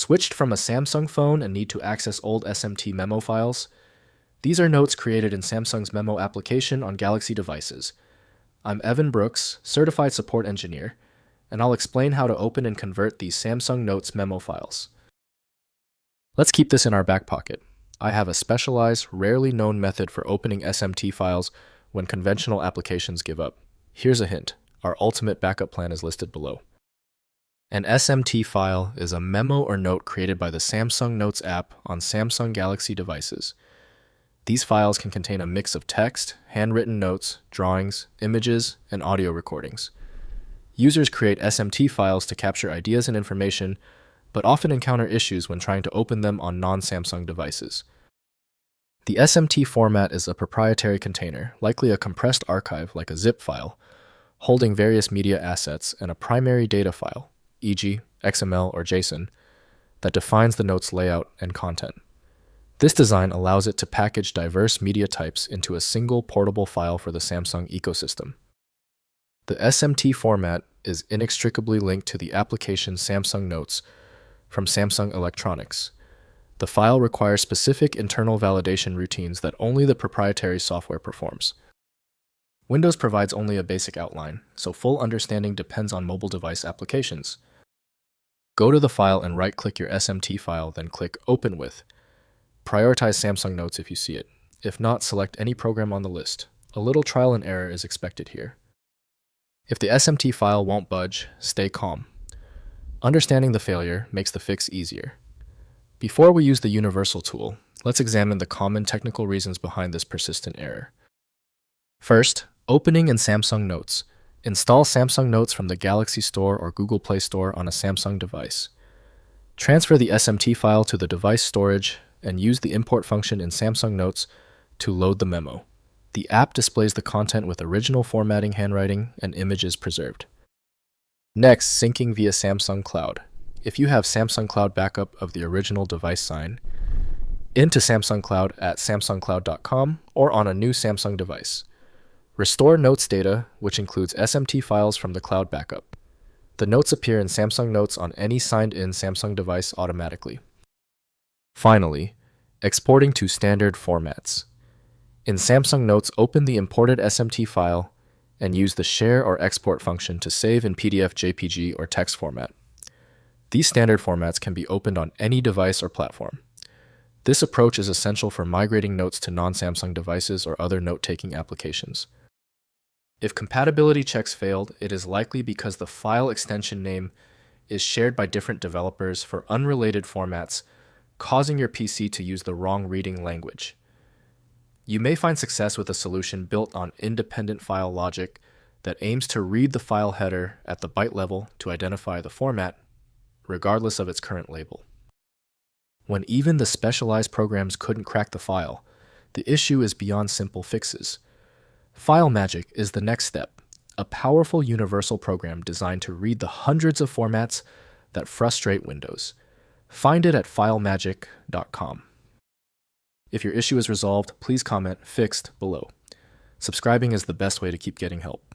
Switched from a Samsung phone and need to access old SMT Memo files? These are notes created in Samsung's Memo application on Galaxy devices. I'm Evan Brooks, Certified Support Engineer, and I'll explain how to open and convert these Samsung Notes Memo files. Let's keep this in our back pocket. I have a specialized, rarely known method for opening SMT files when conventional applications give up. Here's a hint. Our ultimate backup plan is listed below. An SMT file is a memo or note created by the Samsung Notes app on Samsung Galaxy devices. These files can contain a mix of text, handwritten notes, drawings, images, and audio recordings. Users create SMT files to capture ideas and information, but often encounter issues when trying to open them on non-Samsung devices. The SMT format is a proprietary container, likely a compressed archive like a zip file, holding various media assets and a primary data file, e.g., XML or JSON, that defines the note's layout and content. This design allows it to package diverse media types into a single portable file for the Samsung ecosystem. The SMT format is inextricably linked to the application Samsung Notes from Samsung Electronics. The file requires specific internal validation routines that only the proprietary software performs. Windows provides only a basic outline, so full understanding depends on mobile device applications. Go to the file and right-click your SMT file, then click Open With. Prioritize Samsung Notes if you see it. If not, select any program on the list. A little trial and error is expected here. If the SMT file won't budge, stay calm. Understanding the failure makes the fix easier. Before we use the universal tool, let's examine the common technical reasons behind this persistent error. First, opening in Samsung Notes. Install Samsung Notes from the Galaxy Store or Google Play Store on a Samsung device. Transfer the SMT file to the device storage and use the import function in Samsung Notes to load the memo. The app displays the content with original formatting, handwriting, and images preserved. Next, syncing via Samsung Cloud. If you have Samsung Cloud backup of the original device sign, into Samsung Cloud at samsungcloud.com or on a new Samsung device. Restore Notes data, which includes SMT files from the cloud backup. The notes appear in Samsung Notes on any signed-in Samsung device automatically. Finally, exporting to standard formats. In Samsung Notes, open the imported SMT file and use the Share or Export function to save in PDF, JPG, or text format. These standard formats can be opened on any device or platform. This approach is essential for migrating notes to non-Samsung devices or other note-taking applications. If compatibility checks failed, it is likely because the file extension name is shared by different developers for unrelated formats, causing your PC to use the wrong reading language. You may find success with a solution built on independent file logic that aims to read the file header at the byte level to identify the format, regardless of its current label. When even the specialized programs couldn't crack the file, the issue is beyond simple fixes. File Magic is the next step, a powerful universal program designed to read the hundreds of formats that frustrate Windows. Find it at filemagic.com. If your issue is resolved, please comment "Fixed" below. Subscribing is the best way to keep getting help.